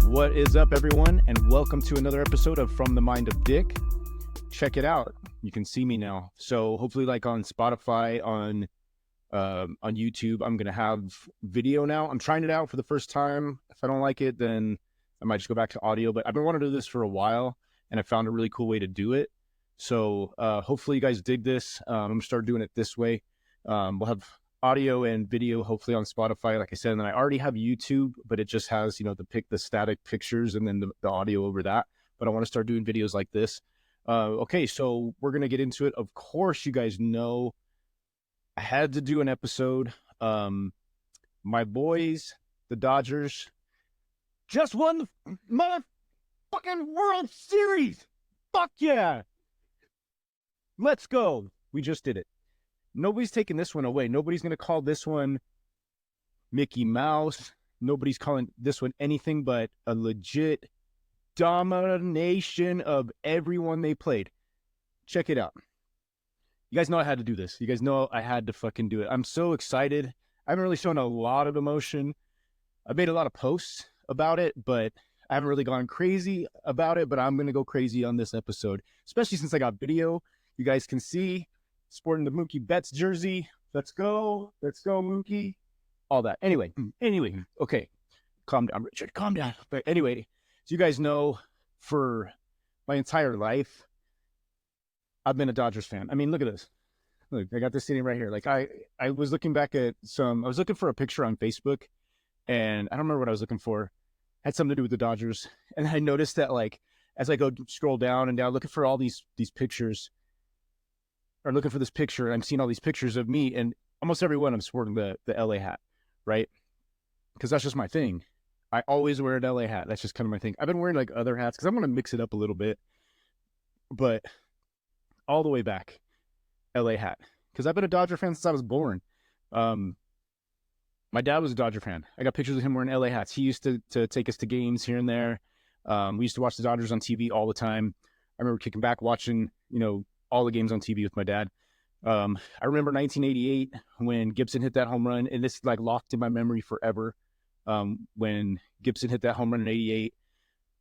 What is up, everyone, and welcome to another episode of From the Mind of Dick. Check it out. You can see me now. So hopefully, like on Spotify, on YouTube, I'm going to have video now. I'm trying it out for the first time. If I don't like it, then I might just go back to audio. But I've been wanting to do this for a while, and I found a really cool way to do it. So hopefully you guys dig this. I'm going to start doing it this way. We'll have audio and video hopefully on Spotify, like I said, and then I already have YouTube, but it just has, the static pictures and then the audio over that. But I want to start doing videos like this. Okay, so we're gonna get into it. Of course, you guys know I had to do an episode. My boys, the Dodgers, just won the motherfucking World Series. Fuck yeah! Let's go. We just did it. Nobody's taking this one away. Nobody's going to call this one Mickey Mouse. Nobody's calling this one anything but a legit domination of everyone they played. Check it out. You guys know I had to do this. You guys know I had to fucking do it. I'm so excited. I haven't really shown a lot of emotion. I've made a lot of posts about it, but I haven't really gone crazy about it, but I'm going to go crazy on this episode, especially since I got video. You guys can see. Sporting the Mookie Betts jersey. Let's go, Mookie. All that. Anyway, okay. Calm down, Richard. Calm down. But anyway, so you guys know, for my entire life, I've been a Dodgers fan. I mean, look at this. Look, I got this sitting right here. Like I was looking back at I was looking for a picture on Facebook, and I don't remember what I was looking for. It had something to do with the Dodgers, and I noticed that, like, as I go scroll down and down, looking for all these pictures. Or looking for this picture, and I'm seeing all these pictures of me, and almost everyone I'm sporting the LA hat, right? Because that's just my thing. I always wear an LA hat. That's just kind of my thing. I've been wearing like other hats because I'm going to mix it up a little bit, but all the way back, LA hat. Because I've been a Dodger fan since I was born. My dad was a Dodger fan. I got pictures of him wearing LA hats. He used to take us to games here and there. We used to watch the Dodgers on TV all the time. I remember kicking back watching, all the games on TV with my dad. I remember 1988 when Gibson hit that home run, and this like locked in my memory forever. When Gibson hit that home run in 88,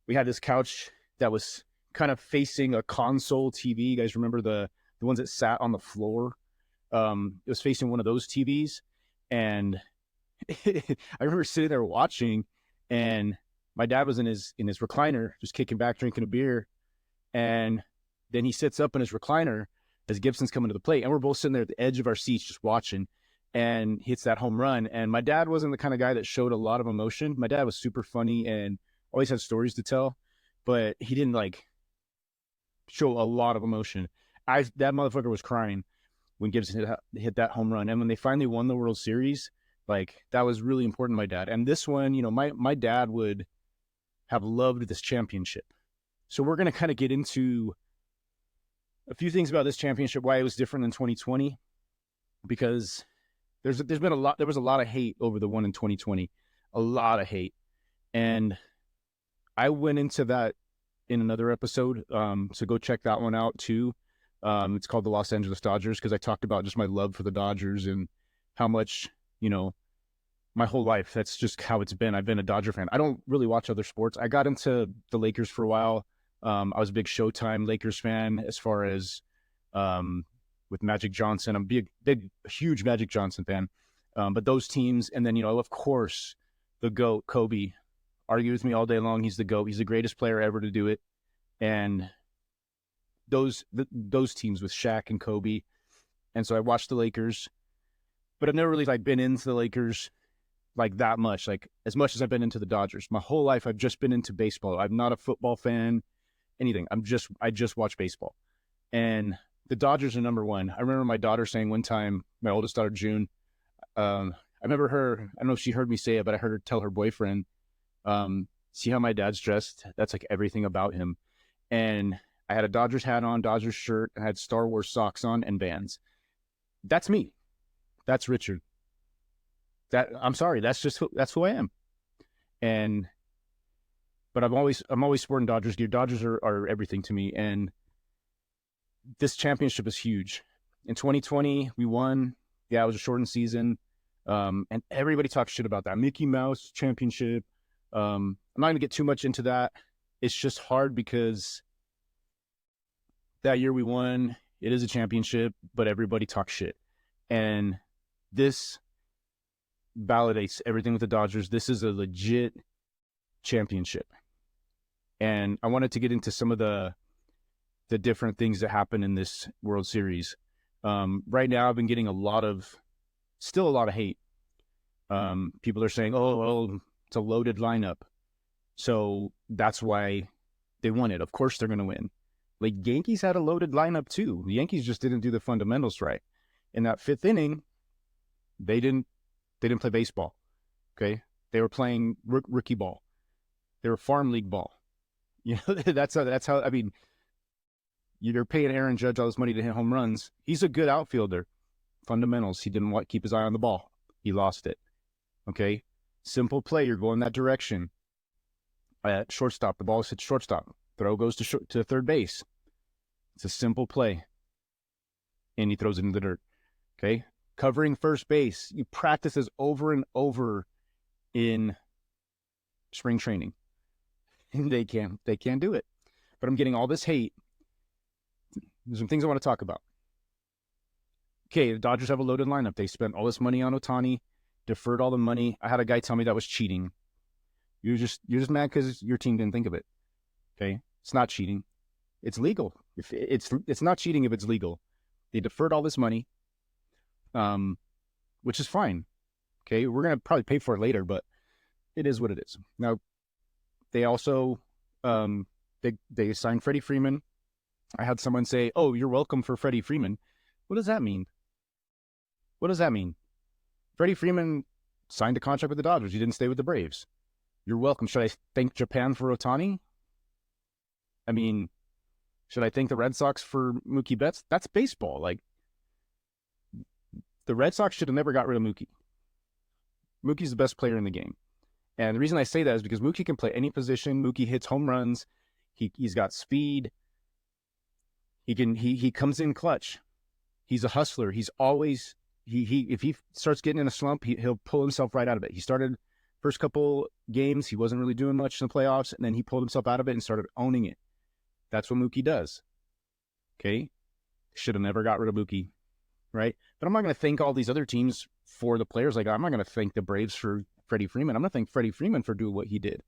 we had this couch that was kind of facing a console TV. You guys remember the ones that sat on the floor? It was facing one of those TVs, and I remember sitting there watching, and my dad was in his recliner, just kicking back, drinking a beer, and then he sits up in his recliner as Gibson's coming to the plate, and we're both sitting there at the edge of our seats just watching, and hits that home run. And my dad wasn't the kind of guy that showed a lot of emotion. My dad was super funny and always had stories to tell, but he didn't like show a lot of emotion. That motherfucker was crying when Gibson hit that home run. And when they finally won the World Series, like, that was really important to my dad. And this one, my dad would have loved this championship. So we're going to kind of get into a few things about this championship, why it was different in 2020, because there was a lot of hate over the one in 2020, a lot of hate. And I went into that in another episode. So go check that one out too. It's called the Los Angeles Dodgers, because I talked about just my love for the Dodgers and how much, my whole life, that's just how it's been. I've been a Dodger fan. I don't really watch other sports. I got into the Lakers for a while. I was a big Showtime Lakers fan as far as with Magic Johnson. I'm a huge Magic Johnson fan. But those teams, and then, of course, the GOAT, Kobe. Argue with me all day long. He's the GOAT. He's the greatest player ever to do it. And those teams with Shaq and Kobe. And so I watched the Lakers. But I've never really been into the Lakers that much, as much as I've been into the Dodgers. My whole life, I've just been into baseball. I'm not a football fan. Anything. I just watch baseball. And the Dodgers are number one. I remember my daughter saying one time, my oldest daughter, June, I remember her, I don't know if she heard me say it, but I heard her tell her boyfriend, see how my dad's dressed? That's everything about him. And I had a Dodgers hat on, Dodgers shirt, and I had Star Wars socks on and Vans. That's me. That's Richard. I'm sorry. That's who I am. And but I'm always sporting Dodgers gear. Dodgers are everything to me, and this championship is huge. In 2020, we won. Yeah, it was a shortened season, and everybody talks shit about that Mickey Mouse championship. I'm not going to get too much into that. It's just hard because that year we won. It is a championship, but everybody talks shit, and this validates everything with the Dodgers. This is a legit championship, and I wanted to get into some of the different things that happen in this World Series. Right now, I've been getting still a lot of hate. People are saying, "Oh, well, it's a loaded lineup, so that's why they won it. Of course, they're going to win." Like Yankees had a loaded lineup too. The Yankees just didn't do the fundamentals right. In that fifth inning, they didn't play baseball. Okay, they were playing rookie ball. They were farm league ball. You know, that's how. I mean, you're paying Aaron Judge all this money to hit home runs. He's a good outfielder. Fundamentals. He didn't want to keep his eye on the ball. He lost it. Okay, simple play. You're going that direction. At shortstop, the ball is hit shortstop. Throw goes to third base. It's a simple play, and he throws it in the dirt. Okay, covering first base. You practice this over and over in spring training, and they can't do it. But I'm getting all this hate. There's some things I want to talk about. Okay, the Dodgers have a loaded lineup. They spent all this money on Ohtani, deferred all the money. I had a guy tell me that was cheating. You're just mad because your team didn't think of it. Okay, it's not cheating. It's legal. If it's not cheating if it's legal. They deferred all this money, which is fine. Okay, we're gonna probably pay for it later, but it is what it is. Now, they also they signed Freddie Freeman. I had someone say, "Oh, you're welcome for Freddie Freeman." What does that mean? What does that mean? Freddie Freeman signed a contract with the Dodgers. He didn't stay with the Braves. You're welcome. Should I thank Japan for Ohtani? I mean, should I thank the Red Sox for Mookie Betts? That's baseball. Like, the Red Sox should have never got rid of Mookie. Mookie's the best player in the game. And the reason I say that is because Mookie can play any position. Mookie hits home runs. He's got speed. He comes in clutch. He's a hustler. He's always if he starts getting in a slump, he'll pull himself right out of it. He started first couple games, he wasn't really doing much in the playoffs, and then he pulled himself out of it and started owning it. That's what Mookie does. Okay? Should have never got rid of Mookie, right? But I'm not going to thank all these other teams for the players. Like, I'm not going to thank the Braves for Freddie Freeman. I'm going to thank Freddie Freeman for doing what he did.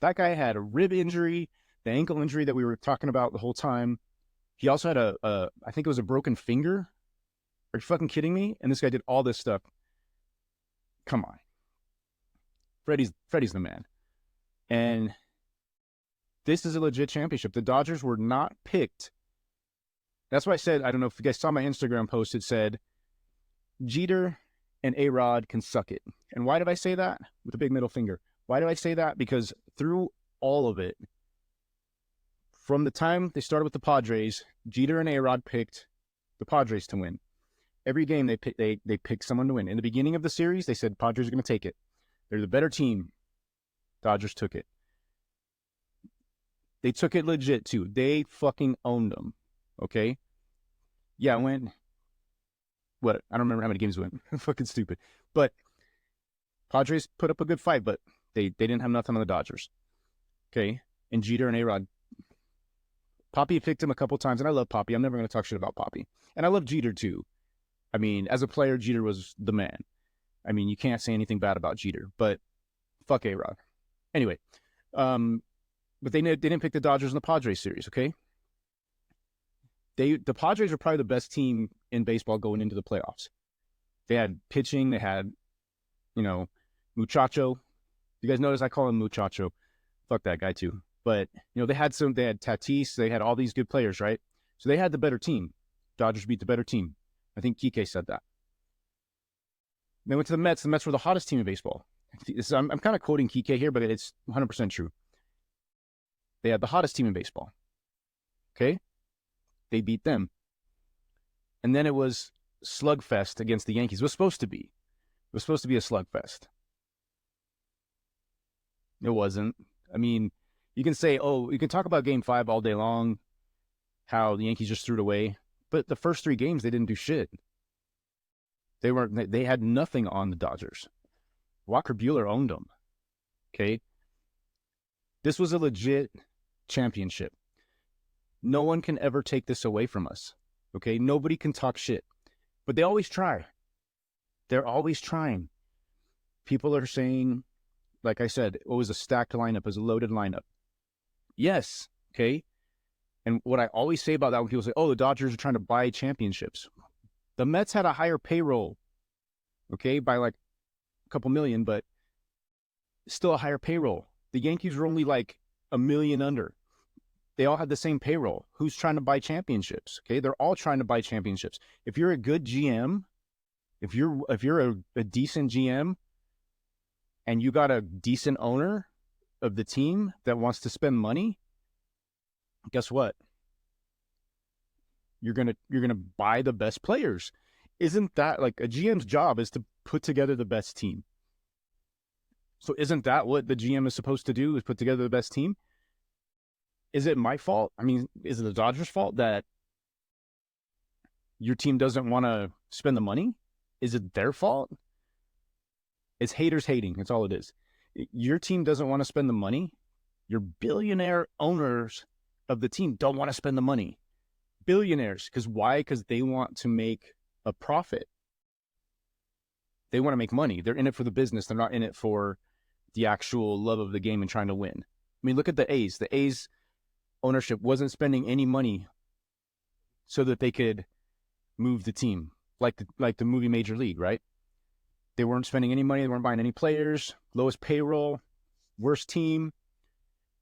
That guy had a rib injury, the ankle injury that we were talking about the whole time. He also had I think it was a broken finger. Are you fucking kidding me? And this guy did all this stuff. Come on. Freddie's the man. And this is a legit championship. The Dodgers were not picked. That's why I said, I don't know if you guys saw my Instagram post, it said, Jeter and A-Rod can suck it. And why did I say that? With a big middle finger. Why did I say that? Because through all of it, from the time they started with the Padres, Jeter and A-Rod picked the Padres to win. Every game they picked someone to win. In the beginning of the series, they said Padres are going to take it. They're the better team. Dodgers took it. They took it legit too. They fucking owned them. Okay? Yeah, it went. What? I don't remember how many games went. Fucking stupid. But Padres put up a good fight, but they didn't have nothing on the Dodgers. Okay? And Jeter and A-Rod. Poppy picked him a couple times, and I love Poppy. I'm never going to talk shit about Poppy. And I love Jeter too. I mean, as a player, Jeter was the man. I mean, you can't say anything bad about Jeter, but fuck A-Rod. Anyway, but they didn't pick the Dodgers in the Padres series, okay? The Padres are probably the best team in baseball going into the playoffs. They had pitching, they had, Muchacho. You guys notice I call him Muchacho. Fuck that guy too. But, they had Tatis, they had all these good players, right? So they had the better team. Dodgers beat the better team. I think Kike said that. They went to the Mets. The Mets were the hottest team in baseball. I'm kind of quoting Kike here, but it's 100% true. They had the hottest team in baseball. Okay? They beat them. And then it was slugfest against the Yankees. It was supposed to be. It was supposed to be a slugfest. It wasn't. I mean, You can say, oh, you can talk about Game 5 all day long, how the Yankees just threw it away. But the first 3 games, they didn't do shit. They had nothing on the Dodgers. Walker Buehler owned them. Okay? This was a legit championship. No one can ever take this away from us. Okay? Nobody can talk shit. But they always try. They're always trying. People are saying, like I said, it was a stacked lineup, it was a loaded lineup. Yes, okay? And what I always say about that when people say, oh, the Dodgers are trying to buy championships. The Mets had a higher payroll, okay, by like a couple million, but still a higher payroll. The Yankees were only like $1 million under. They all had the same payroll. Who's trying to buy championships? Okay, they're all trying to buy championships. If you're a good GM, if you're a decent GM, and you got a decent owner of the team that wants to spend money, guess what? You're gonna buy the best players. Isn't that like a GM's job is to put together the best team? So isn't that what the GM is supposed to do, is put together the best team? Is it my fault? I mean, is it the Dodgers' fault that your team doesn't want to spend the money? Is it their fault? It's haters hating. That's all it is. Your team doesn't want to spend the money. Your billionaire owners of the team don't want to spend the money. Billionaires. Because why? Because they want to make a profit. They want to make money. They're in it for the business. They're not in it for the actual love of the game and trying to win. I mean, look at the A's. The A's ownership wasn't spending any money so that they could move the team, like the movie Major League, right? They weren't spending any money. They weren't buying any players. Lowest payroll, worst team,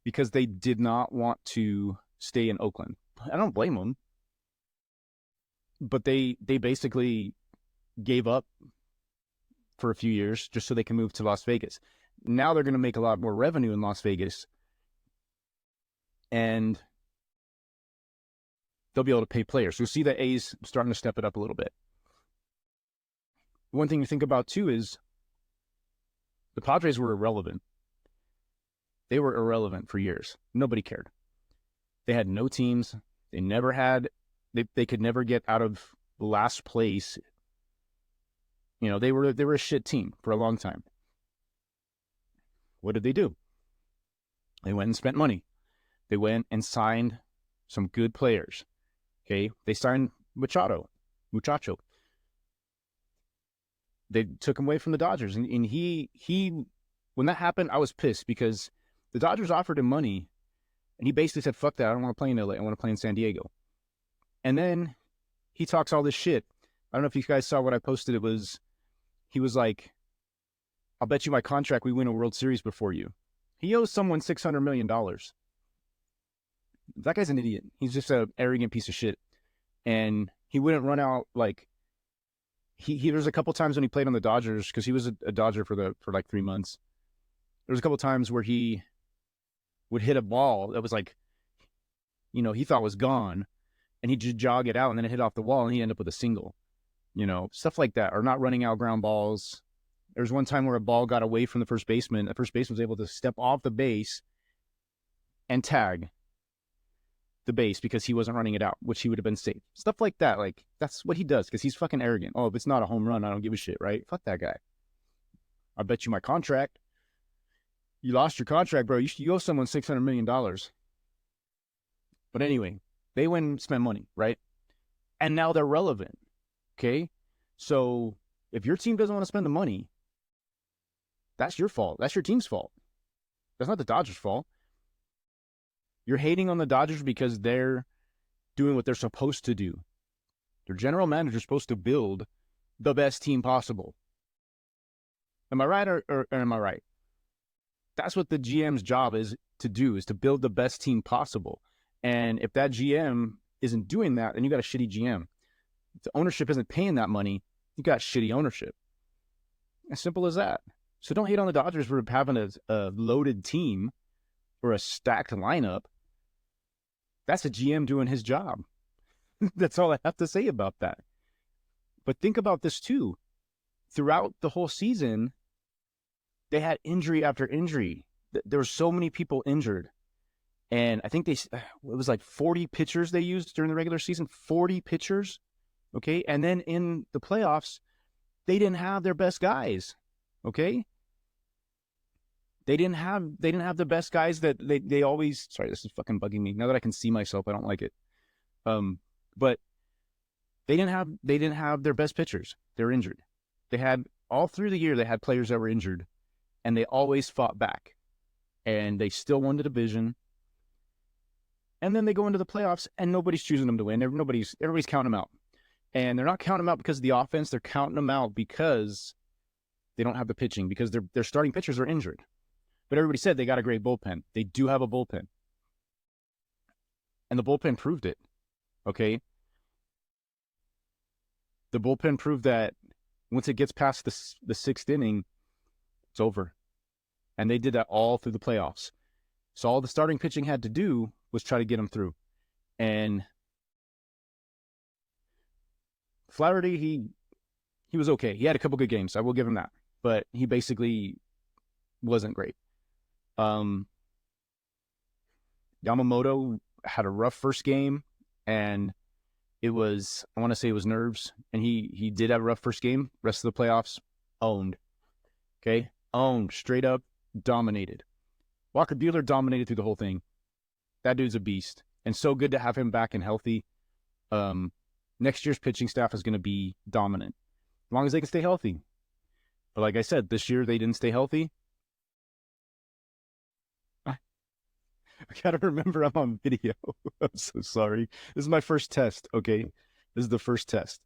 because they did not want to stay in Oakland. I don't blame them. But they basically gave up for a few years just so they can move to Las Vegas. Now they're going to make a lot more revenue in Las Vegas. And they'll be able to pay players. So you'll see the A's starting to step it up a little bit. One thing to think about, too, is the Padres were irrelevant. They were irrelevant for years. Nobody cared. They had no teams. They never had, they could never get out of last place. You know, they were a shit team for a long time. What did they do? They went and spent money. They went and signed some good players. Okay, they signed Muchacho. They took him away from the Dodgers, and he when that happened, I was pissed because the Dodgers offered him money, and he basically said, "Fuck that! I don't want to play in LA. I want to play in San Diego." And then he talks all this shit. I don't know if you guys saw what I posted. He was like, "I'll bet you my contract we win a World Series before you." He owes someone $600 million. That guy's an idiot. He's just an arrogant piece of shit. And he wouldn't run out like he there's a couple times when he played on the Dodgers, because he was a Dodger for like 3 months. There was a couple times where he would hit a ball that was like, you know, he thought was gone, and he'd just jog it out, and then it hit off the wall, and he'd end up with a single. You know, stuff like that, or not running out ground balls. There was one time where a ball got away from the first baseman. The first baseman was able to step off the base and tag the base because he wasn't running it out, which he would have been safe. Stuff like that. Like, that's what he does because he's fucking arrogant. Oh, if it's not a home run, I don't give a shit, right? Fuck that guy. I bet you my contract. You lost your contract, bro. You owe someone $600 million. But anyway, they went and spent money, right? And now they're relevant, okay? So if your team doesn't want to spend the money, that's your fault. That's your team's fault. That's not the Dodgers' fault. You're hating on the Dodgers because they're doing what they're supposed to do. Their general manager's supposed to build the best team possible. Am I right or am I right? That's what the GM's job is to do, is to build the best team possible. And if that GM isn't doing that, then you got a shitty GM. If the ownership isn't paying that money, you got shitty ownership. As simple as that. So don't hate on the Dodgers for having a loaded team or a stacked lineup. That's a GM doing his job. That's all I have to say about that. But think about this too. Throughout the whole season, they had injury after injury. There were so many people injured. And I think it was like 40 pitchers they used during the regular season, 40 pitchers. Okay. And then in the playoffs, they didn't have their best guys. Okay. They didn't have the best guys that they always, sorry, this is fucking bugging me. Now that I can see myself, I don't like it. But they didn't have their best pitchers. They're injured. They had all through the year, they had players that were injured, and they always fought back. And they still won the division. And then they go into the playoffs, and nobody's choosing them to win. Everybody's counting them out. And they're not counting them out because of the offense. They're counting them out because they don't have the pitching, because their starting pitchers are injured. But everybody said they got a great bullpen. They do have a bullpen. And the bullpen proved it. Okay? The bullpen proved that once it gets past the sixth inning, it's over. And they did that all through the playoffs. So all the starting pitching had to do was try to get them through. And Flaherty, he was okay. He had a couple good games. I will give him that. But he basically wasn't great. Yamamoto had a rough first game, and I want to say it was nerves, and he did have a rough first game. Rest of the playoffs, owned. Okay? Owned. Straight up dominated. Walker Buehler dominated through the whole thing. That dude's a beast. And so good to have him back and healthy. Next year's pitching staff is going to be dominant, as long as they can stay healthy. But like I said, this year they didn't stay healthy. I gotta remember I'm on video. I'm so sorry. This is my first test, okay? This is the first test.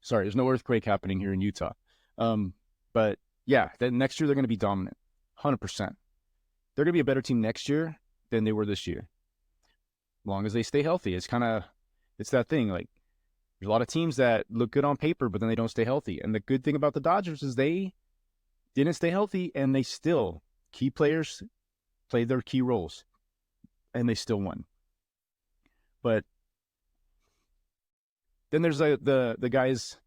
Sorry, there's no earthquake happening here in Utah. But yeah, then next year they're going to be dominant, 100%. They're going to be a better team next year than they were this year, as long as they stay healthy. It's that thing. Like, there's a lot of teams that look good on paper, but then they don't stay healthy. And the good thing about the Dodgers is they didn't stay healthy, and they still, key players played their key roles, and they still won. But then there's the guys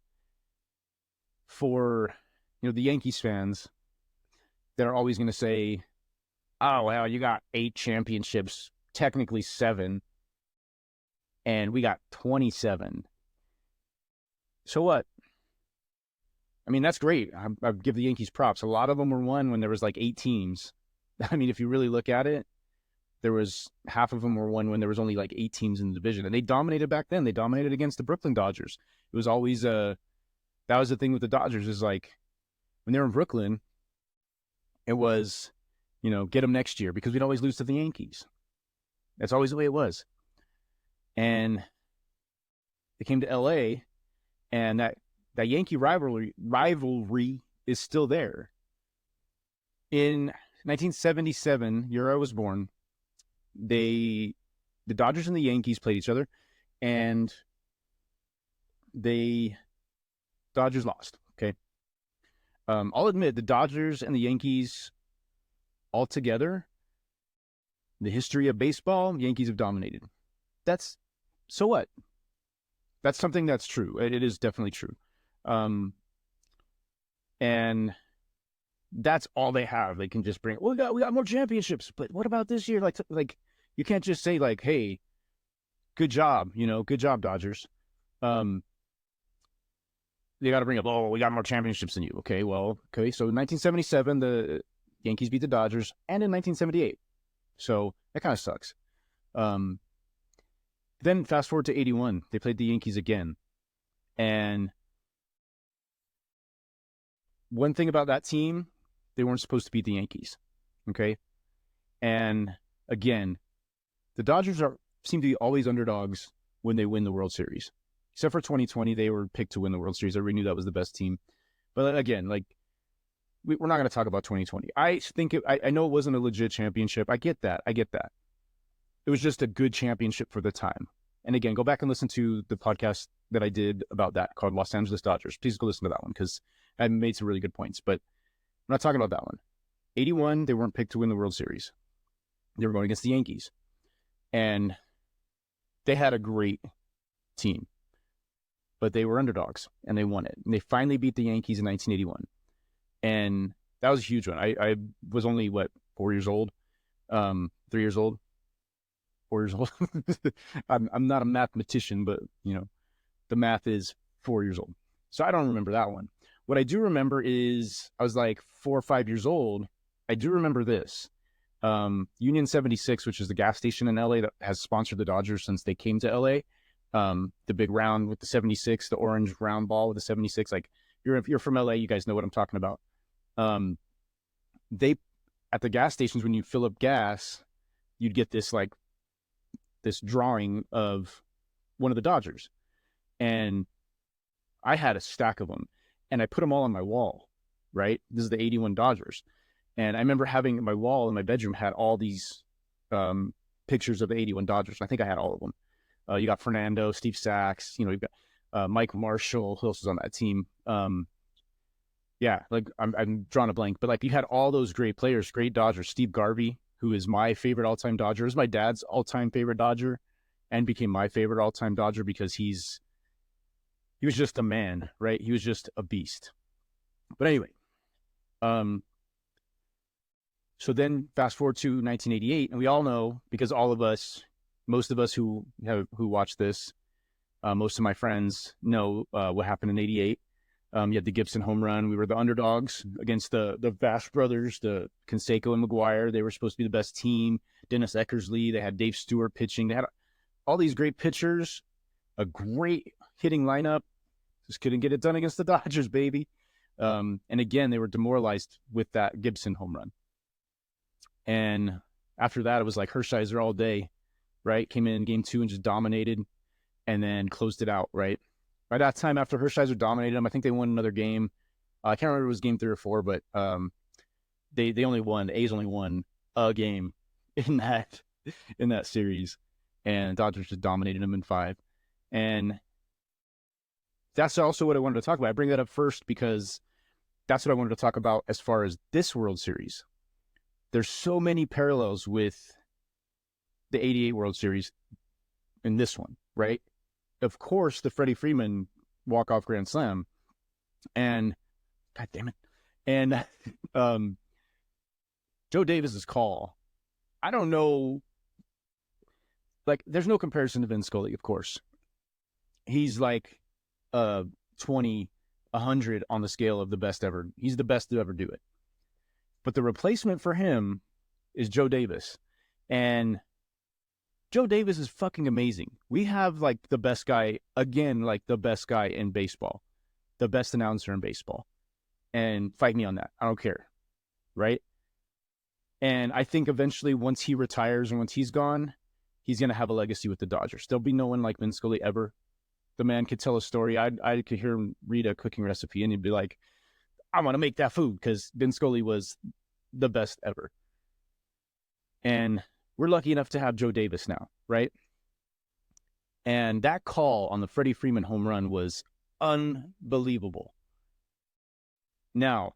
for, the Yankees fans that are always going to say, oh, well, you got 8 championships, technically 7, and we got 27. So what? I mean, that's great. I give the Yankees props. A lot of them were won when there was like 8 teams. I mean, if you really look at it, there was half of them were won when there was only like 8 teams in the division, and they dominated back then. They dominated against the Brooklyn Dodgers. It was always that was the thing with the Dodgers, is like, when they were in Brooklyn, it was, get them next year, because we'd always lose to the Yankees. That's always the way it was. And they came to LA, and that Yankee rivalry is still there. In 1977, year I was born, the Dodgers and the Yankees played each other, and Dodgers lost. Okay. I'll admit, the Dodgers and the Yankees all together, the history of baseball, Yankees have dominated. So what? That's something that's true. It is definitely true. And that's all they have. They can just bring, we got more championships, but what about this year? Like you can't just say like, hey, good job, good job, Dodgers. They got to bring up, we got more championships than you. Okay, well, okay. So in 1977, the Yankees beat the Dodgers, and in 1978. So that kind of sucks. Then fast forward to 81, they played the Yankees again. And one thing about that team, they weren't supposed to beat the Yankees. Okay. And again, the Dodgers seem to be always underdogs when they win the World Series. Except for 2020, they were picked to win the World Series. Everybody knew that was the best team. But again, like, we're not going to talk about 2020. I think I know it wasn't a legit championship. I get that. It was just a good championship for the time. And again, go back and listen to the podcast that I did about that, called Los Angeles Dodgers. Please go listen to that one, because I made some really good points. But I'm not talking about that one. 81, they weren't picked to win the World Series. They were going against the Yankees. And they had a great team. But they were underdogs, and they won it. And they finally beat the Yankees in 1981. And that was a huge one. I was only, 4 years old? 3 years old, 4 years old. I'm not a mathematician, but the math is 4 years old. So I don't remember that one. What I do remember is I was like 4 or 5 years old. I do remember this. Union 76, which is the gas station in LA that has sponsored the Dodgers since they came to LA. The big round with the 76, the orange round ball with the 76. Like if you're from LA, you guys know what I'm talking about. They at the gas stations, when you fill up gas, you'd get this drawing of one of the Dodgers. And I had a stack of them, and I put them all on my wall, right? This is the 81 Dodgers. And I remember having my wall in my bedroom had all these pictures of the 81 Dodgers. I think I had all of them. You got Fernando, Steve Sax, you've got Mike Marshall. Who else was on that team? Yeah, like I'm drawing a blank, but like you had all those great players, great Dodgers. Steve Garvey, who is my favorite all-time Dodger, is my dad's all-time favorite Dodger, and became my favorite all-time Dodger because he was just a man, right? He was just a beast. But anyway, so then fast forward to 1988, and we all know, because most of us who watch this, most of my friends know what happened in 88. You had the Gibson home run. We were the underdogs against the Vash brothers, the Canseco and McGuire. They were supposed to be the best team. Dennis Eckersley. They had Dave Stewart pitching. They had all these great pitchers, a great hitting lineup. Just couldn't get it done against the Dodgers, baby. And again, they were demoralized with that Gibson home run. And after that, it was like Hershiser all day, right? Came in game 2 and just dominated, and then closed it out, right? By that time, after Hershiser dominated them, I think they won another game. I can't remember if it was game 3 or 4, but they only won. The A's only won a game in that series, and Dodgers just dominated them in 5. And that's also what I wanted to talk about. I bring that up first because that's what I wanted to talk about as far as this World Series. There's so many parallels with the 88 World Series in this one, right? Of course, the Freddie Freeman walk-off grand slam, and God damn it, and Joe Davis's call. I don't know, like, there's no comparison to Vin Scully, of course. He's like 20, 100 on the scale of the best ever. He's the best to ever do it. But the replacement for him is Joe Davis, and Joe Davis is fucking amazing. We have like the best guy, again, like the best guy in baseball, the best announcer in baseball. And fight me on that. I don't care. Right? And I think eventually once he retires and once he's gone, he's going to have a legacy with the Dodgers. There'll be no one like Vin Scully ever. The man could tell a story. I could hear him read a cooking recipe and he'd be like, I want to make that food, because Vin Scully was the best ever. And we're lucky enough to have Joe Davis now, right? And that call on the Freddie Freeman home run was unbelievable. Now,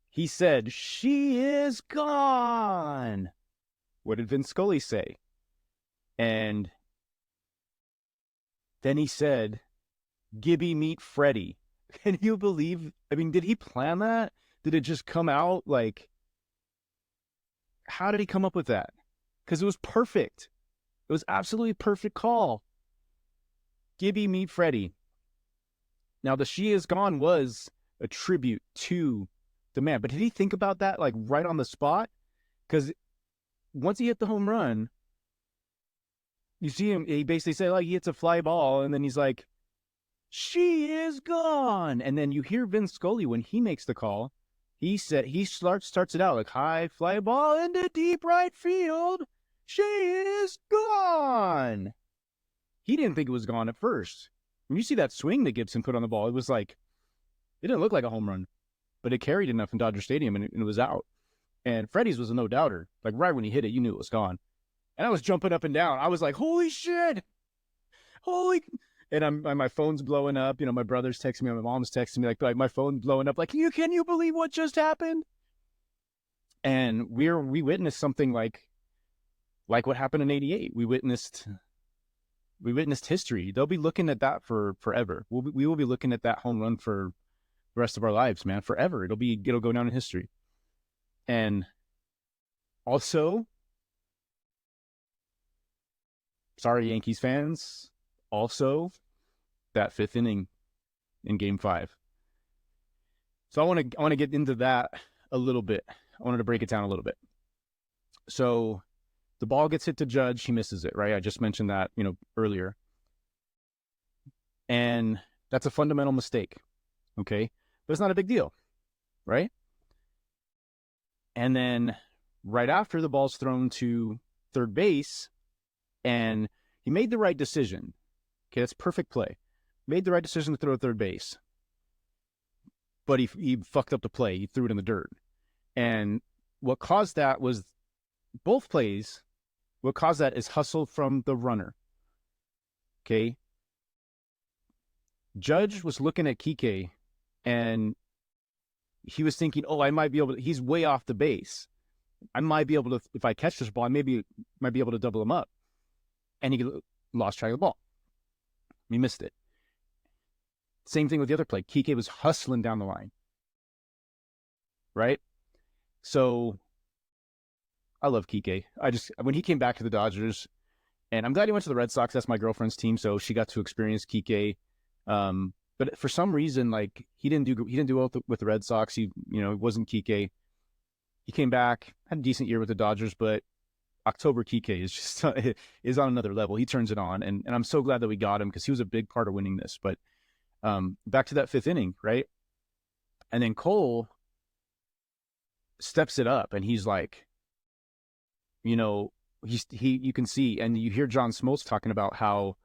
he said, "She is gone." What did Vin Scully say? And then he said, "Gibby meet Freddie." Can you believe? I mean, did he plan that? Did it just come out? Like, how did he come up with that? Because it was perfect. It was absolutely perfect call. Gibby meet Freddie. Now, the "She Is Gone" was a tribute to the man. But did he think about that like right on the spot? Because once he hit the home run, you see him, he basically said, like, he hits a fly ball, and then he's like, "She is gone." And then you hear Vin Scully when he makes the call. He starts it out like, "High fly ball into deep right field. She is gone." He didn't think it was gone at first. When you see that swing that Gibson put on the ball, it was like, it didn't look like a home run, but it carried enough in Dodger Stadium and it was out. And Freddie's was a no doubter. Like right when he hit it, you knew it was gone. And I was jumping up and down. I was like, "Holy shit! Holy!" And my phone's blowing up. You know, my brother's texting me, my mom's texting me, like my phone's blowing up. Like, can you believe what just happened? And we witnessed something like what happened in '88. We witnessed history. They'll be looking at that for forever. We will be looking at that home run for the rest of our lives, man, forever. It'll go down in history. And also, sorry, Yankees fans, also that fifth inning in Game 5. So I want to get into that a little bit. I wanted to break it down a little bit. So the ball gets hit to Judge. He misses it, right? I just mentioned that, earlier. And that's a fundamental mistake, okay? But it's not a big deal, right? And then right after, the ball's thrown to third base, and he made the right decision. Okay, that's perfect play. Made the right decision to throw to third base. But he fucked up the play. He threw it in the dirt. And what caused that was both plays. What caused that is hustle from the runner. Okay. Judge was looking at Kike, and he was thinking, oh, I might be able to, he's way off the base. I might be able to, if I catch this ball, I might be able to double him up. And he lost track of the ball. He missed it. Same thing with the other play. Kike was hustling down the line. Right? So I love Kike. When he came back to the Dodgers, and I'm glad he went to the Red Sox. That's my girlfriend's team, so she got to experience Kike. But for some reason, like, he didn't do well with the Red Sox. It wasn't Kike. He came back, had a decent year with the Dodgers, but October Kike is just is on another level. He turns it on, and I'm so glad that we got him, because he was a big part of winning this. But back to that fifth inning, right? And then Cole steps it up, and he's like, you can see, and you hear John Smoltz talking about how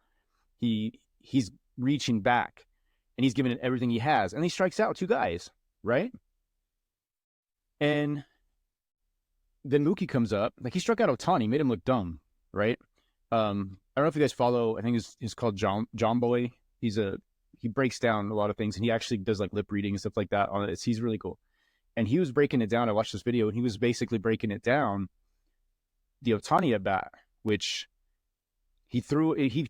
he's reaching back, and he's giving it everything he has, and he strikes out 2 guys, right? And then Mookie comes up, like, he struck out Ohtani, made him look dumb, right? I don't know if you guys follow, I think he's called John Boy. He breaks down a lot of things, and he actually does like lip reading and stuff like that on it. He's really cool. And he was breaking it down. I watched this video, and he was basically breaking it down, the Ohtani at bat, which he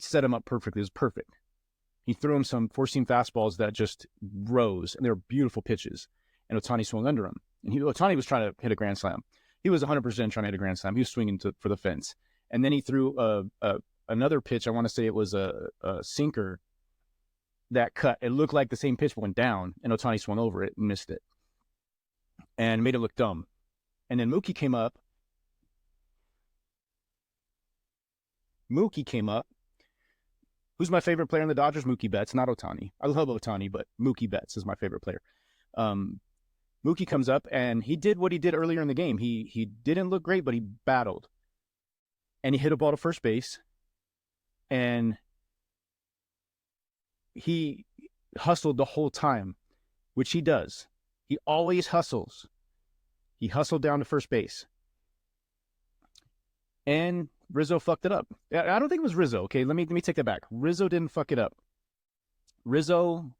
set him up perfectly. It was perfect. He threw him some four-seam fastballs that just rose, and they were beautiful pitches. And Ohtani swung under him. And Ohtani was trying to hit a grand slam. He was 100% trying to hit a grand slam. He was swinging for the fence. And then he threw another pitch. I want to say it was a sinker that cut. It looked like the same pitch, but went down, and Ohtani swung over it and missed it, and made it look dumb. And then Mookie came up. Who's my favorite player in the Dodgers? Mookie Betts, not Ohtani. I love Ohtani, but Mookie Betts is my favorite player. Mookie comes up, and he did what he did earlier in the game. He didn't look great, but he battled. And he hit a ball to first base, and he hustled the whole time, which he does. He always hustles. He hustled down to first base. And Rizzo fucked it up. I don't think it was Rizzo. Okay, let me take that back. Rizzo didn't fuck it up. Rizzo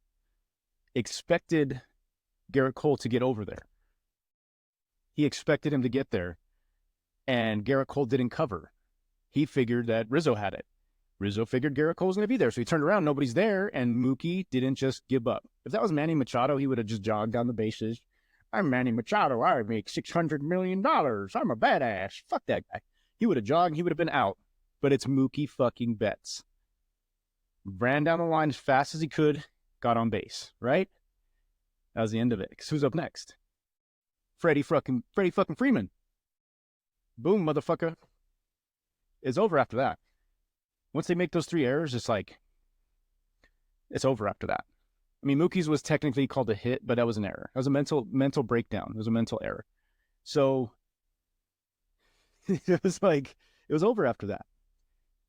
expected Gerrit Cole to get over there. He expected him to get there, and Gerrit Cole didn't cover. He figured that Rizzo had it. Rizzo figured Gerrit Cole was going to be there, so he turned around, nobody's there, and Mookie didn't just give up. If that was Manny Machado, he would have just jogged down the bases. I'm Manny Machado. I make $600 million. I'm a badass. Fuck that guy. He would have jogged. He would have been out. But it's Mookie fucking Betts. Ran down the line as fast as he could, got on base, right? That was the end of it. Because who's up next? Freddie fucking Freeman. Boom, motherfucker. It's over after that. Once they make those 3 errors, it's over after that. I mean, Mookie's was technically called a hit, but that was an error. That was a mental breakdown. It was a mental error. So it was over after that.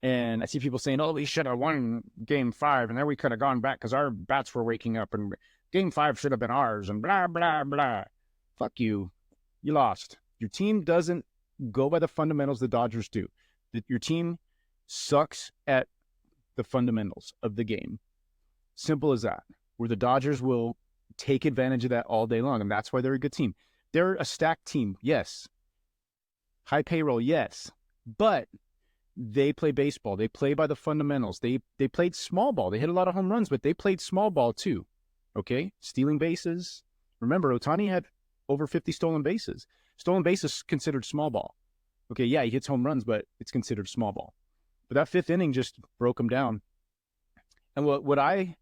And I see people saying, oh, we should have won Game 5, and then we could have gone back because our bats were waking up, and Game 5 should have been ours, and blah, blah, blah. Fuck you. You lost. Your team doesn't go by the fundamentals the Dodgers do. Your team sucks at the fundamentals of the game. Simple as that. Where the Dodgers will take advantage of that all day long, and that's why they're a good team. They're a stacked team, yes. High payroll, yes. But they play baseball. They play by the fundamentals. They played small ball. They hit a lot of home runs, but they played small ball too. Okay? Stealing bases. Remember, Ohtani had over 50 stolen bases. Stolen bases considered small ball. Okay, yeah, he hits home runs, but it's considered small ball. But that fifth inning just broke them down. And what I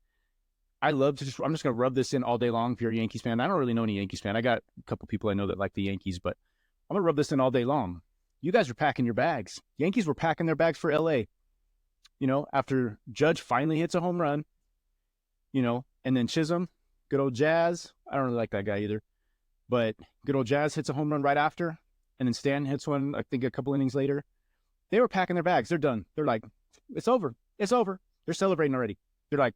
love to I'm just going to rub this in all day long if you're a Yankees fan. I don't really know any Yankees fan. I got a couple people I know that like the Yankees, but I'm going to rub this in all day long. You guys are packing your bags. Yankees were packing their bags for LA, after Judge finally hits a home run, and then Chisholm, good old Jazz. I don't really like that guy either, but good old Jazz hits a home run right after, and then Stan hits one, I think a couple innings later. They were packing their bags. They're done. They're like, it's over. It's over. They're celebrating already. They're like,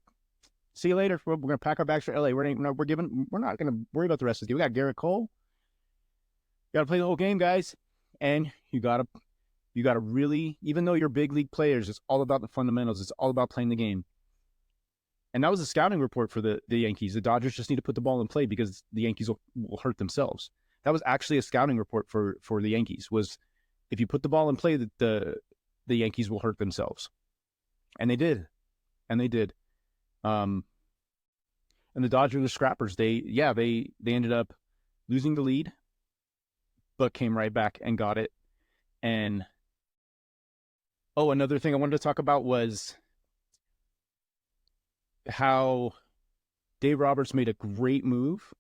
see you later. We're going to pack our bags for LA. We're not going to worry about the rest of the game. We got Garrett Cole. Got to play the whole game, guys. And you got to really, even though you're big league players, it's all about the fundamentals. It's all about playing the game. And that was a scouting report for the Yankees. The Dodgers just need to put the ball in play because the Yankees will hurt themselves. That was actually a scouting report for the Yankees, was if you put the ball in play, the Yankees will hurt themselves. And they did. And the Dodgers, the scrappers, they ended up losing the lead, but came right back and got it. And another thing I wanted to talk about was how Dave Roberts made a great move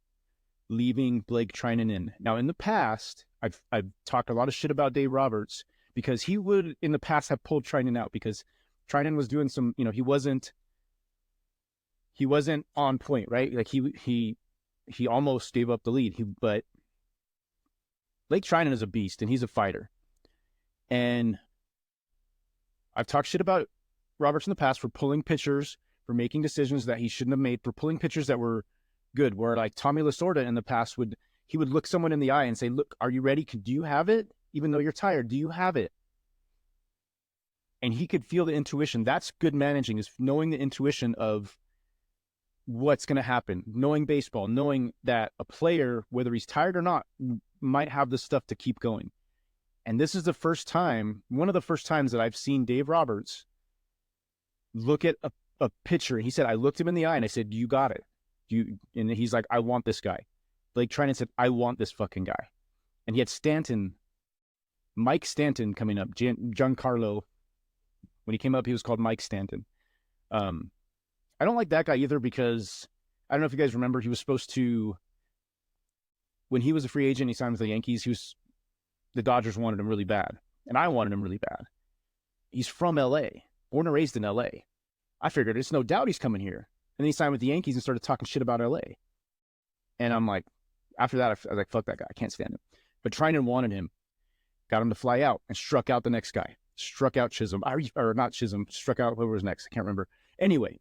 leaving Blake Treinen in. Now, in the past, I've talked a lot of shit about Dave Roberts because he would, in the past, have pulled Treinen out because Treinen was doing some, he wasn't on point, right? Like he almost gave up the lead. But Blake Treinen is a beast and he's a fighter. And I've talked shit about Roberts in the past for pulling pitchers, for making decisions that he shouldn't have made, for pulling pitchers that were good, where like Tommy Lasorda in the past would look someone in the eye and say, look, are you ready? Do you have it? Even though you're tired, do you have it? And he could feel the intuition. That's good managing, is knowing the intuition of what's going to happen, knowing baseball, knowing that a player, whether he's tired or not, might have the stuff to keep going. And this is one of the first times that I've seen Dave Roberts look at a pitcher. He said, I looked him in the eye and I said, you got it. And he's like, I want this guy. Blake Treinen said, I want this fucking guy. And he had Mike Stanton coming up, Giancarlo. When he came up, he was called Mike Stanton. I don't like that guy either because I don't know if you guys remember, he was supposed to, when he was a free agent, he signed with the Yankees. The Dodgers wanted him really bad, and I wanted him really bad. He's from LA, born and raised in LA. I figured it's no doubt he's coming here. And then he signed with the Yankees and started talking shit about LA. And I'm like, after that, I was like, fuck that guy. I can't stand him. But Treinen wanted him, got him to fly out, and struck out the next guy. Struck out Chisholm, or not Chisholm, struck out whoever was next. I can't remember. Anyway,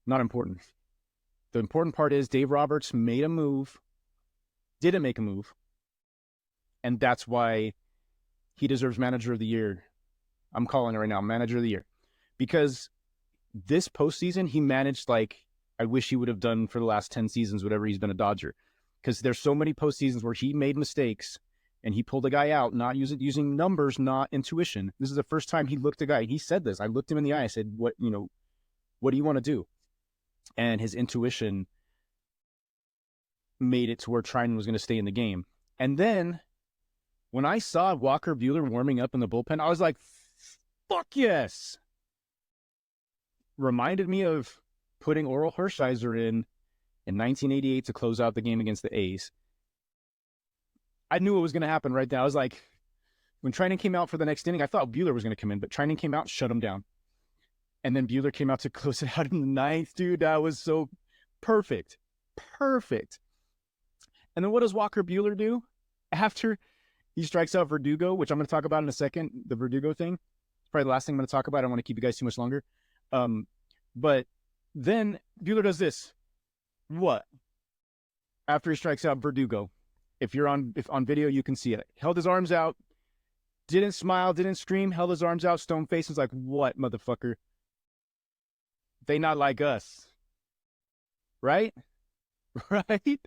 not important. The important part is Dave Roberts made a move, didn't make a move, and that's why he deserves Manager of the Year. I'm calling it right now, Manager of the Year. Because this postseason, he managed like I wish he would have done for the last 10 seasons, whatever he's been a Dodger. Because there's so many postseasons where he made mistakes and he pulled a guy out, not using numbers, not intuition. This is the first time he looked a guy. He said this. I looked him in the eye. I said, what do you want to do? And his intuition made it to where Treinen was going to stay in the game. And then when I saw Walker Buehler warming up in the bullpen, I was like, fuck yes. Reminded me of putting Oral Hershiser in 1988 to close out the game against the A's. I knew what was going to happen right there. I was like, when Treinen came out for the next inning, I thought Buehler was going to come in, but Treinen came out, shut him down. And then Buehler came out to close it out in the ninth. Dude, that was so perfect. Perfect. And then what does Walker Buehler do? After he strikes out Verdugo, which I'm going to talk about in a second, the Verdugo thing. It's probably the last thing I'm going to talk about. I don't want to keep you guys too much longer. But then Buehler does this. What? After he strikes out Verdugo. If on video, you can see it. Held his arms out. Didn't smile, didn't scream, held his arms out, stone face, was like, what, motherfucker? They not like us. Right? Right?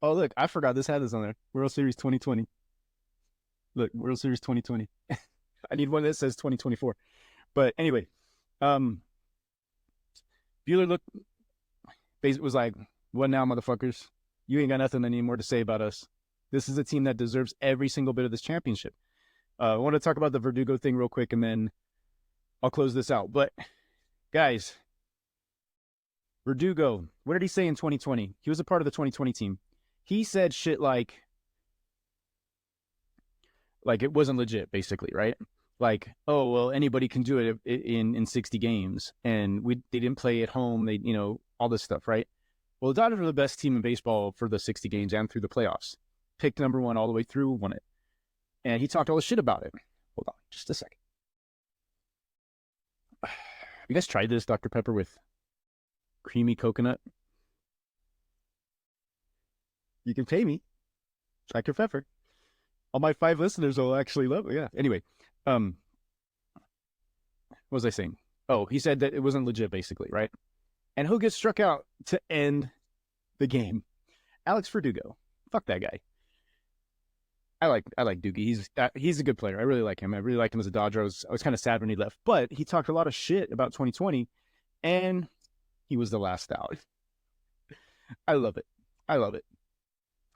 Oh, look, I forgot this had this on there. World Series 2020. Look, World Series 2020. I need one that says 2024. But anyway, Buehler was like, what now, motherfuckers? You ain't got nothing anymore to say about us. This is a team that deserves every single bit of this championship. I want to talk about the Verdugo thing real quick, and then I'll close this out. But guys, Verdugo, what did he say in 2020? He was a part of the 2020 team. He said shit like it wasn't legit, basically, right? Like, oh well, anybody can do it in 60 games, and they didn't play at home. They all this stuff, right? Well, the Dodgers were the best team in baseball for the 60 games and through the playoffs. Picked number one all the way through, won it, and he talked all this shit about it. Hold on, just a second. You guys tried this Dr. Pepper with creamy coconut? You can pay me, Dr. Pepper. All my 5 listeners will actually love it. Yeah. Anyway, what was I saying? Oh, he said that it wasn't legit, basically, right? And who gets struck out to end the game? Alex Verdugo. Fuck that guy. I like Doogie. He's a good player. I really like him. I really liked him as a Dodger. I was kind of sad when he left, but he talked a lot of shit about 2020, and he was the last out. I love it. I love it.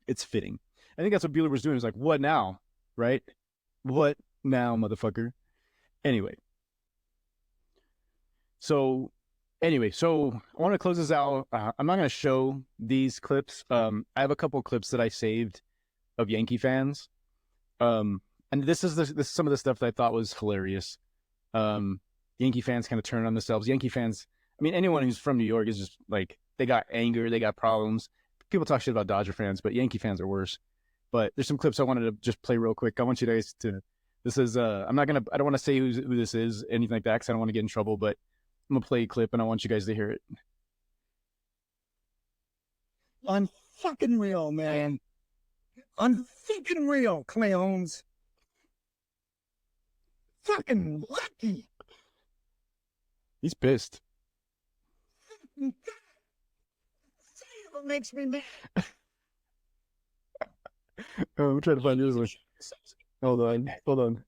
It's fitting. I think that's what Bueller was doing. He was like, what now? Right? What now, motherfucker? Anyway. So I want to close this out. I'm not going to show these clips. I have a couple clips that I saved of Yankee fans. And this is some of the stuff that I thought was hilarious. Yankee fans kind of turn on themselves. Yankee fans, I mean, anyone who's from New York is just like, they got anger, they got problems. People talk shit about Dodger fans, but Yankee fans are worse. But there's some clips I wanted to just play real quick. I want you guys to, this is, I don't want to say who this is, anything like that, because I don't want to get in trouble, but I'm going to play a clip and I want you guys to hear it. Unfucking real, man. Unfucking real, clowns. Fucking lucky. He's pissed. What makes me mad? I'm trying to find the other one. Hold on.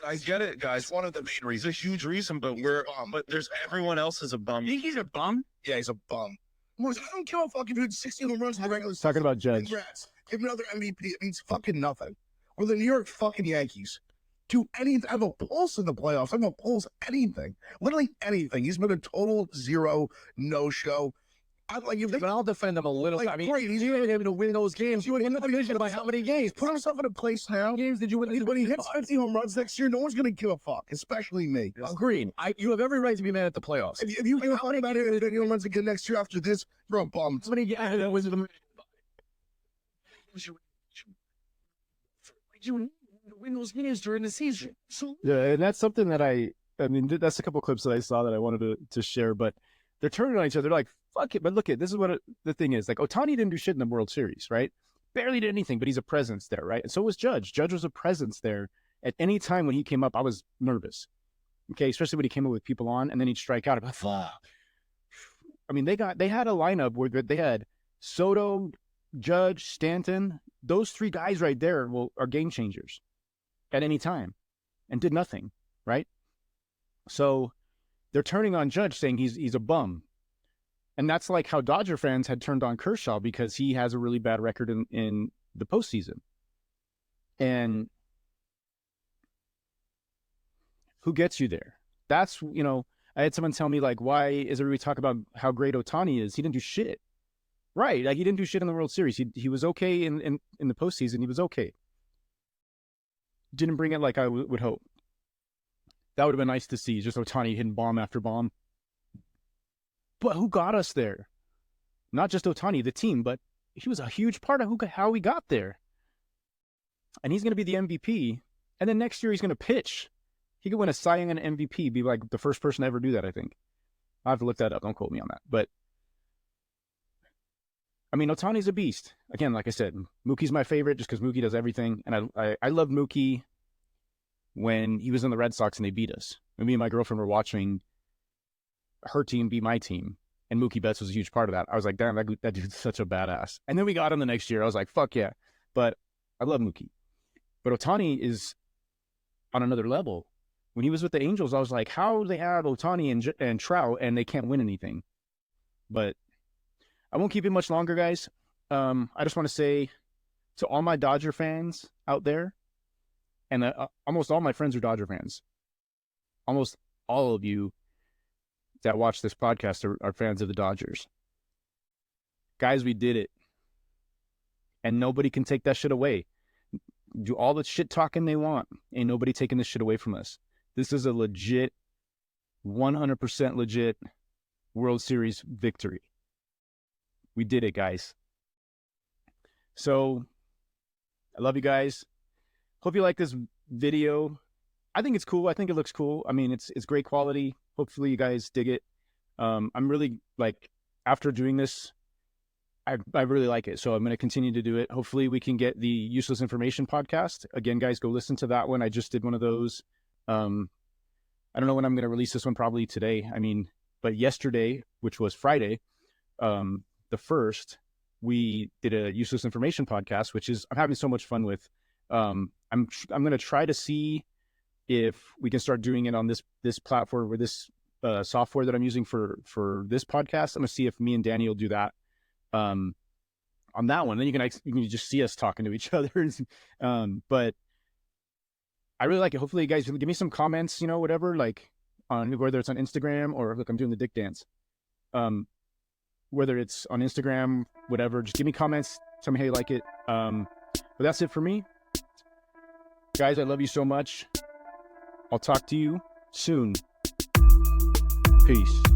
I get it, guys. One of the main reasons, a huge reason, but there's everyone else is a bum. You think he's a bum? Yeah, he's a bum. I don't care if fucking dude 60 home runs in the regular season. Talking about Judge. Congrats. Give him another MVP. It means fucking nothing. Or the New York fucking Yankees. Do anything. Have a pulse in the playoffs. Have a pulse anything. Literally anything. He's been a total zero no-show. But I'll defend him a little. Like, I mean, great. He's even able to win those games. You would win the division by how many games? Put himself in a place now. How many games did you win? When he hits 50 home runs next year, no one's going to give a fuck, especially me. agreed. You have every right to be mad at the playoffs. If you feel funny about it, home runs again next year after this, you're a bum. Somebody that was you win those games during the season. So Yeah, and that's something that I mean, that's a couple clips that I saw that I wanted to share, but they're turning on each other. They're like, fuck it. But look, this is what the thing is. Like, Ohtani didn't do shit in the World Series, right? Barely did anything, but he's a presence there, right? And so was Judge. Judge was a presence there. At any time when he came up, I was nervous. Okay, especially when he came up with people on, and then he'd strike out. I'm like, fuck. I mean, they had a lineup where they had Soto, Judge, Stanton. Those 3 guys right there are game changers at any time, and did nothing, right? So they're turning on Judge, saying he's a bum. And that's like how Dodger fans had turned on Kershaw because he has a really bad record in the postseason. And who gets you there? That's, I had someone tell me, like, why is everybody talk about how great Ohtani is? He didn't do shit. Right. Like, he didn't do shit in the World Series. He was okay in the postseason. He was okay. Didn't bring it like I would hope. That would have been nice to see, just Ohtani hitting bomb after bomb. But who got us there? Not just Ohtani, the team, but he was a huge part of how we got there. And he's going to be the MVP. And then next year he's going to pitch. He could win a Cy Young and an MVP, be like the first person to ever do that, I think. I'll have to look that up. Don't quote me on that. But, I mean, Ohtani's a beast. Again, like I said, Mookie's my favorite just because Mookie does everything. And I loved Mookie when he was in the Red Sox and they beat us. And me and my girlfriend were watching her team beat my team, and Mookie Betts was a huge part of that. I was like, damn, that dude's such a badass. And then we got him the next year. I was like, fuck yeah. But I love Mookie. But Ohtani is on another level. When he was with the Angels, I was like, how do they have Ohtani and Trout and they can't win anything? But I won't keep it much longer, guys. I just want to say to all my Dodger fans out there, and almost all my friends are Dodger fans. Almost all of you that watch this podcast are fans of the Dodgers. Guys, we did it. And nobody can take that shit away. Do all the shit talking they want. Ain't nobody taking this shit away from us. This is a legit, 100% legit World Series victory. We did it, guys. So, I love you guys. Hope you like this video. I think it's cool. I think it looks cool. I mean, it's great quality. Hopefully you guys dig it. I'm really, like, after doing this, I really like it. So I'm going to continue to do it. Hopefully we can get the Useless Information podcast. Again, guys, go listen to that one. I just did one of those. I don't know when I'm going to release this one, probably today. I mean, but yesterday, which was Friday, the 1st, we did a Useless Information podcast, which is I'm having so much fun with. I'm going to try to see if we can start doing it on this platform or this software that I'm using for this podcast. I'm going to see if me and Danny will do that on that one. Then you can just see us talking to each other. But I really like it. Hopefully you guys give me some comments, whatever, like on whether it's on Instagram or look, I'm doing the dick dance. Whether it's on Instagram, whatever, just give me comments. Tell me how you like it. But that's it for me. Guys, I love you so much. I'll talk to you soon. Peace.